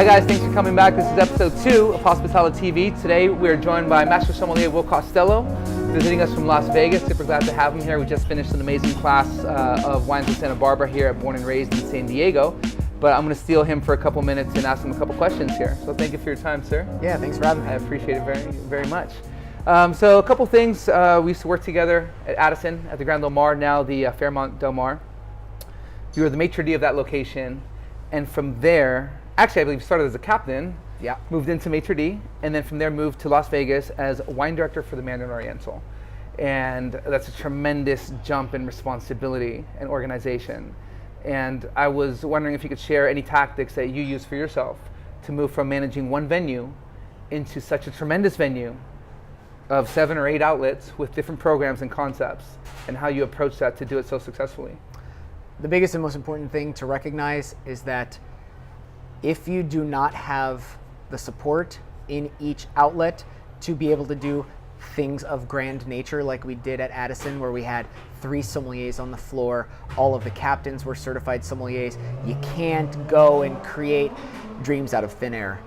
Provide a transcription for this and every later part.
Hi guys, thanks for coming back. This is episode 2 of Hospitality TV. Today we are joined by Master Sommelier Will Costello, visiting us from Las Vegas. Super glad to have him here. We just finished an amazing class of wines in Santa Barbara here at Born and Raised in San Diego. But I'm going to steal him for a couple minutes and ask him a couple questions here. So thank you for your time, sir. Yeah, thanks for having me. I appreciate it very, very much. So a couple things. We used to work together at Addison at the Grand Del Mar, now the Fairmont Del Mar. You were the maitre d' of that location, and from there, actually I believe you started as a captain, moved into maitre d', and then from there moved to Las Vegas as wine director for the Mandarin Oriental. And that's a tremendous jump in responsibility and organization. And I was wondering if you could share any tactics that you use for yourself to move from managing one venue into such a tremendous venue of 7 or 8 outlets with different programs and concepts, and how you approach that to do it so successfully. The biggest and most important thing to recognize is that if you do not have the support in each outlet to be able to do things of grand nature like we did at Addison, where we had 3 sommeliers on the floor, all of the captains were certified sommeliers, you can't go and create dreams out of thin air.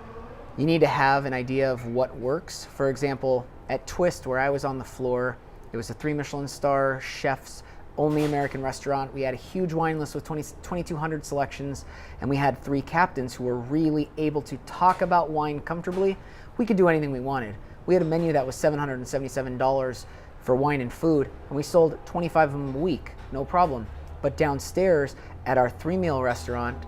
You need to have an idea of what works. For example, at Twist, where I was on the floor, it was a 3 Michelin star chef's only American restaurant. We had a huge wine list with 2,200 selections, and we had 3 captains who were really able to talk about wine comfortably. We could do anything we wanted. We had a menu that was $777 for wine and food, and we sold 25 of them a week, no problem. But downstairs at our 3-meal restaurant,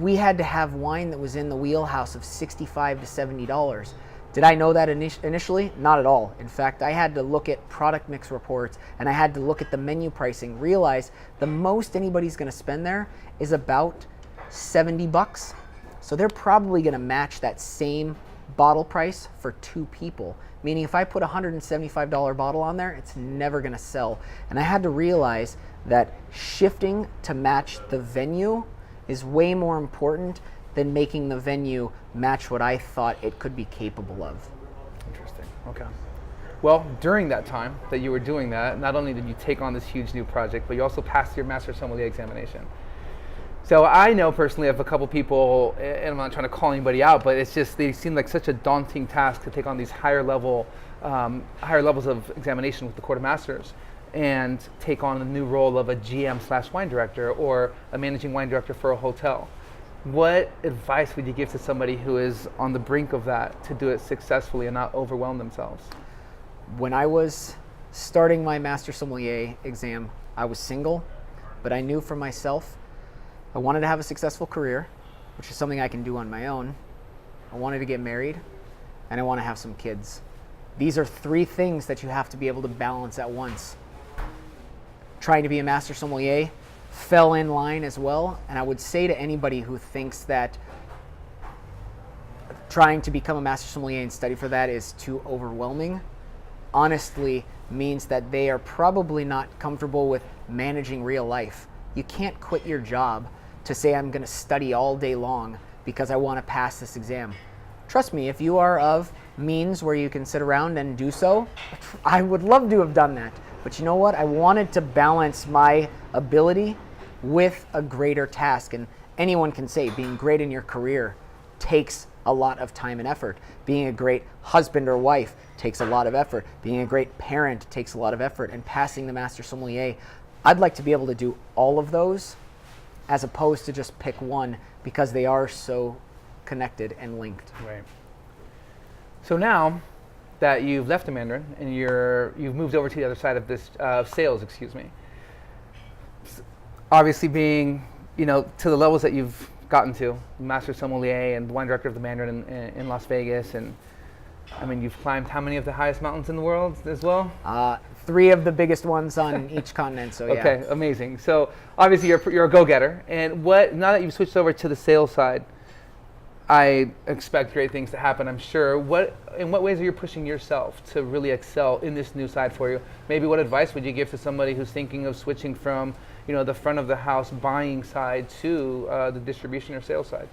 we had to have wine that was in the wheelhouse of $65 to $70. Did I know that initially? Not at all. In fact, I had to look at product mix reports, and I had to look at the menu pricing, realize the most anybody's going to spend there is about $70. So they're probably going to match that same bottle price for 2 people. Meaning if I put a $175 bottle on there, it's never going to sell. And I had to realize that shifting to match the venue is way more important than making the venue match what I thought it could be capable of. Interesting. Okay. Well, during that time that you were doing that, not only did you take on this huge new project, but you also passed your Master Sommelier examination. So I know personally of a couple people, and I'm not trying to call anybody out, but it's just they seem like such a daunting task to take on these higher levels of examination with the Court of Masters, and take on the new role of a GM/wine director or a managing wine director for a hotel. What advice would you give to somebody who is on the brink of that to do it successfully and not overwhelm themselves? When I was starting my Master Sommelier exam, I was single, but I knew for myself I wanted to have a successful career, which is something I can do on my own. I wanted to get married, and I want to have some kids. These are 3 things that you have to be able to balance at once. Trying to be a Master Sommelier fell in line as well, and I would say to anybody who thinks that trying to become a Master Sommelier and study for that is too overwhelming, honestly means that they are probably not comfortable with managing real life. You can't quit your job to say I'm going to study all day long because I want to pass this exam. Trust me, if you are of means where you can sit around and do so, I would love to have done that. But you know what? I wanted to balance my ability with a greater task. And anyone can say being great in your career takes a lot of time and effort. Being a great husband or wife takes a lot of effort. Being a great parent takes a lot of effort. And passing the Master Sommelier, I'd like to be able to do all of those as opposed to just pick one, because they are so connected and linked. Right. So now that you've left the Mandarin and you've moved over to the other side of this sales, obviously being, to the levels that you've gotten to, Master Sommelier and wine director of the Mandarin in Las Vegas, and I mean, you've climbed how many of the highest mountains in the world as well? 3 of the biggest ones on each continent, so yeah. Okay, amazing. So obviously you're a go-getter, and now that you've switched over to the sales side, I expect great things to happen, I'm sure. In what ways are you pushing yourself to really excel in this new side for you? Maybe what advice would you give to somebody who's thinking of switching from, the front of the house buying side to the distribution or sales side?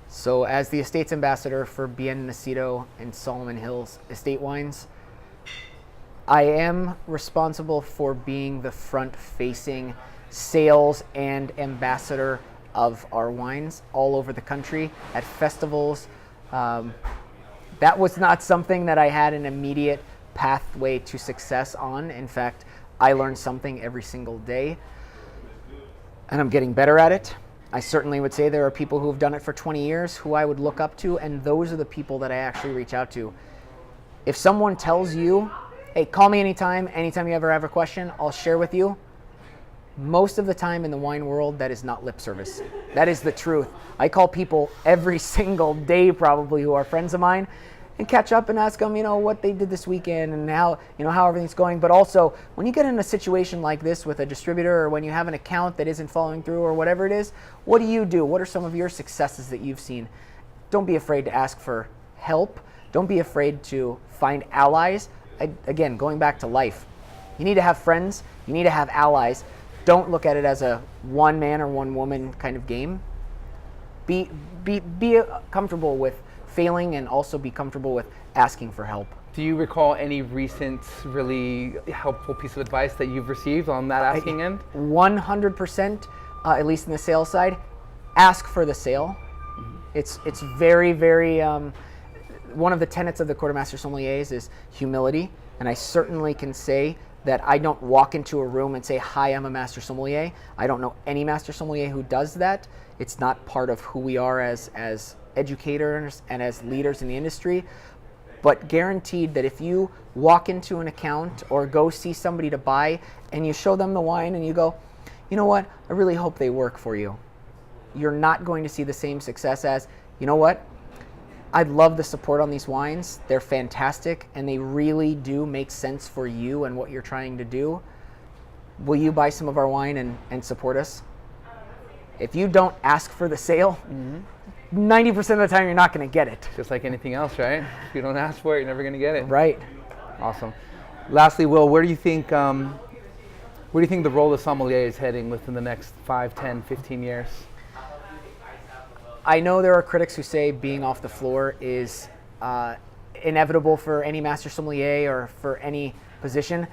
So as the estates ambassador for Bien Nacido and Solomon Hills Estate Wines, I am responsible for being the front-facing sales and ambassador of our wines all over the country at festivals. That was not something that I had an immediate pathway to success on. In fact, I learned something every single day, and I'm getting better at it. I certainly would say there are people who have done it for 20 years who I would look up to, and those are the people that I actually reach out to. If someone tells you, hey, call me anytime you ever have a question, I'll share with you. Most of the time in the wine world, that is not lip service. That is the truth. I call people every single day probably who are friends of mine and catch up and ask them, what they did this weekend and how everything's going. But also, when you get in a situation like this with a distributor, or when you have an account that isn't following through, or whatever it is, what do you do? What are some of your successes that you've seen? Don't be afraid to ask for help. Don't be afraid to find allies. Again, going back to life, you need to have friends. You need to have allies. Don't look at it as a one man or one woman kind of game. Be comfortable with failing, and also be comfortable with asking for help. Do you recall any recent really helpful piece of advice that you've received on that asking end? 100%, at least in the sales side, ask for the sale. It's very, very, one of the tenets of the Court of Master Sommeliers is humility, and I certainly can say that I don't walk into a room and say, hi, I'm a Master Sommelier. I don't know any Master Sommelier who does that. It's not part of who we are as educators and as leaders in the industry. But guaranteed that if you walk into an account or go see somebody to buy and you show them the wine and you go, you know what, I really hope they work for you, you're not going to see the same success as, you know what, I love the support on these wines. They're fantastic and they really do make sense for you and what you're trying to do. Will you buy some of our wine and support us? If you don't ask for the sale, 90% of the time you're not going to get it. Just like anything else, right? If you don't ask for it, you're never going to get it. Right. Awesome. Lastly, Will, where do you think the role of sommelier is heading within the next 5, 10, 15 years? I know there are critics who say being off the floor is inevitable for any master sommelier or for any position.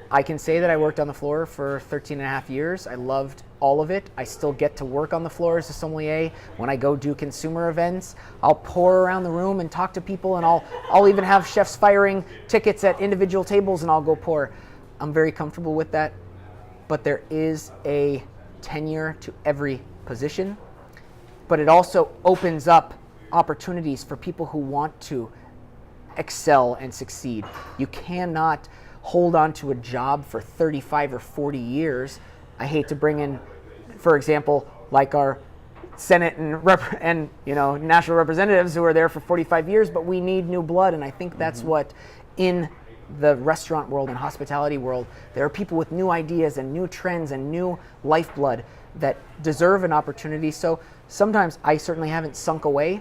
I can say that I worked on the floor for 13 and a half years. I loved all of it. I still get to work on the floor as a sommelier. When I go do consumer events, I'll pour around the room and talk to people, and I'll even have chefs firing tickets at individual tables and I'll go pour. I'm very comfortable with that, but there is a tenure to every position. But it also opens up opportunities for people who want to excel and succeed. You cannot hold on to a job for 35 or 40 years. I hate to bring in, for example, like our Senate and national representatives who are there for 45 years, but we need new blood. And I think that's what in the restaurant world and hospitality world, there are people with new ideas and new trends and new lifeblood that deserve an opportunity. So sometimes I certainly haven't sunk away.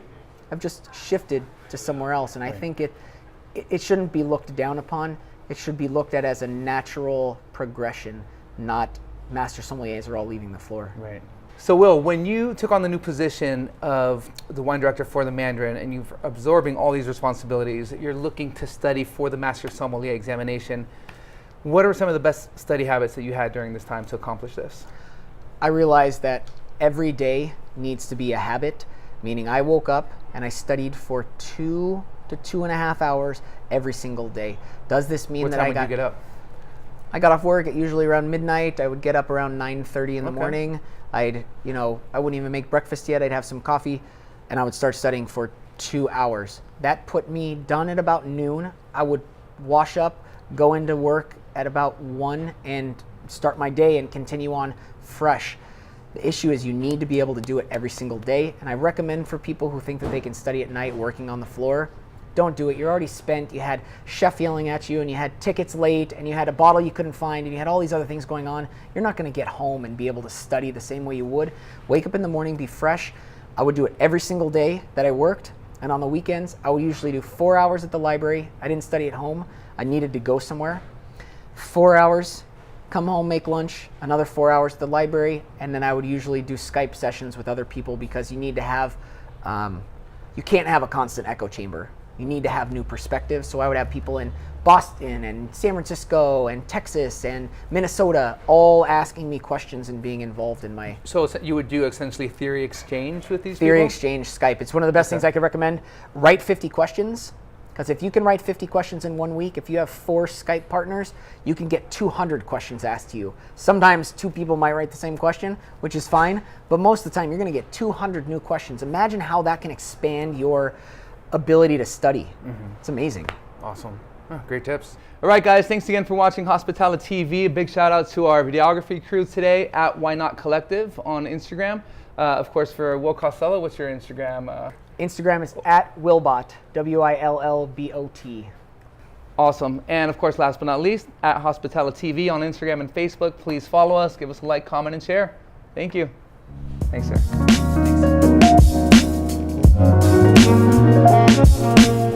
I've just shifted to somewhere else. And I think it shouldn't be looked down upon. It should be looked at as a natural progression, not master sommeliers are all leaving the floor. Right. So Will, when you took on the new position of the wine director for the Mandarin and you're absorbing all these responsibilities, you're looking to study for the master sommelier examination. What are some of the best study habits that you had during this time to accomplish this? I realized that every day needs to be a habit, meaning I woke up and I studied for 2 to 2.5 hours every single day. Does this mean that What time would you get up? I got off work at usually around midnight. I would get up around 9:30 in the morning. I wouldn't even make breakfast yet. I'd have some coffee and I would start studying for 2 hours. That put me done at about noon. I would wash up, go into work at about 1 and start my day and continue on fresh. The issue is you need to be able to do it every single day. And I recommend for people who think that they can study at night working on the floor, don't do it. You're already spent. You had chef yelling at you and you had tickets late and you had a bottle you couldn't find and you had all these other things going on. You're not going to get home and be able to study the same way you would. Wake up in the morning, be fresh. I would do it every single day that I worked. And on the weekends, I would usually do 4 hours at the library. I didn't study at home. I needed to go somewhere. 4 hours, come home, make lunch, another 4 hours at the library. And then I would usually do Skype sessions with other people because you need to have, you can't have a constant echo chamber. You need to have new perspectives. So I would have people in Boston and San Francisco and Texas and Minnesota, all asking me questions and being involved in my So you would do essentially theory exchange with these theory people? exchange Skype. It's one of the best things I could recommend. Write 50 questions, because if you can write 50 questions in 1 week, if you have 4 Skype partners, you can get 200 questions asked to you. Sometimes 2 people might write the same question, which is fine, but most of the time you're going to get 200 new questions. Imagine how that can expand your ability to study. It's amazing. Awesome. Oh, great tips. All right, guys, thanks again for watching Hospitality TV. A big shout out to our videography crew today at Why Not Collective on Instagram. Of course, for Will Costello, what's your Instagram? Instagram is at Willbot, WILLBOT. Awesome. And of course, last but not least, at Hospitality TV on Instagram and Facebook. Please follow us, give us a like, comment, and share. Thank you. Thanks, sir. Thanks.